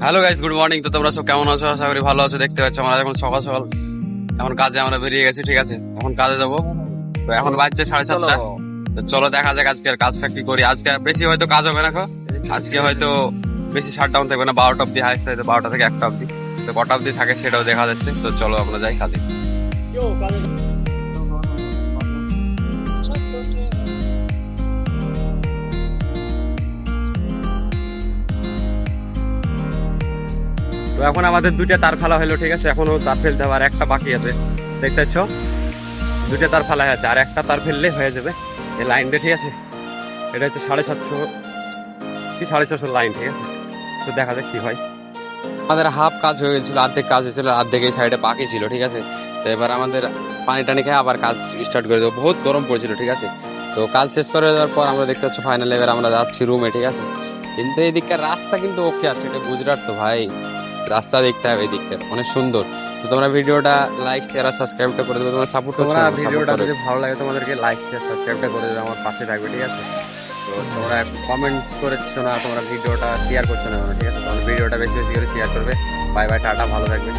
Hello guys, good morning. তো তোমরা সব কেমন আছো? আশা করি ভালো আছো। দেখতে পাচ্ছ আমরা এখন সকাল সকাল এখন কাজে আমরা বেরিয়ে গেছি, ঠিক আছে? এখন কাজে যাবো। তো এখন বাজছে 7:30। তো চলো দেখা যাক আজকে আর কাজটা কি করি। আজকে বেশি হয়তো কাজ হবে না। আজকে হয়তো বেশি শাটডাউন থাকবে না, 12টা অব্দি, হাইস্ট হয়তো 12টা থেকে 1টা অব্দি। তো কটা অব্দি থাকে সেটাও দেখা যাচ্ছে। তো চলো আমরা যাই কাজে। তো এখন আমাদের 2টা তার ফেলা হলো, ঠিক আছে? এখনো তার ফেলতে হবে, আর একটা বাকি আছে। দেখতে পাচ্ছ 2টা তার ফেলা আছে, আর একটা তার ফেললে হয়ে যাবে এই লাইনটা, ঠিক আছে? এটা হচ্ছে 750 কি 650 লাইন, ঠিক আছে? তো দেখা যাক কি হয়। আমাদের হাফ কাজ হয়ে গেছিল, অর্ধেক কাজ হয়েছিল, অর্ধেক এই সাইডে বাকি ছিল, ঠিক আছে? তো এবার আমাদের পানি টানি খেয়ে আবার কাজ স্টার্ট করে দেবো। বহুত গরম পড়েছিল, ঠিক আছে? তো কাজ শেষ করে দেওয়ার পর আমরা দেখতে পাচ্ছি ফাইনাল এবার আমরা যাচ্ছি রুমে, ঠিক আছে? কিন্তু এই দিককার রাস্তা কিন্তু ওকে আছে, এটা গুজরাট তো ভাই, রাস্তা দেখতে হবে, এই দিকটা অনেক সুন্দর। তো তোমরা ভিডিওটা লাইক শেয়ার আর সাবস্ক্রাইবটা করে দেবে, তোমরা সাপোর্ট করছো। তোমরা ভিডিওটা যদি ভালো লাগে তোমাদেরকে লাইক শেয়ার সাবস্ক্রাইবটা করে দেবে, আমার পাশে থাকবে, ঠিক আছে? তো তোমরা কমেন্ট করেছো না, তোমরা ভিডিওটা শেয়ার করছো না, ঠিক আছে? তোমরা ভিডিওটা বেশি বেশি করে শেয়ার করবে। বাই বাই, টাটা, ভালো থাকবে।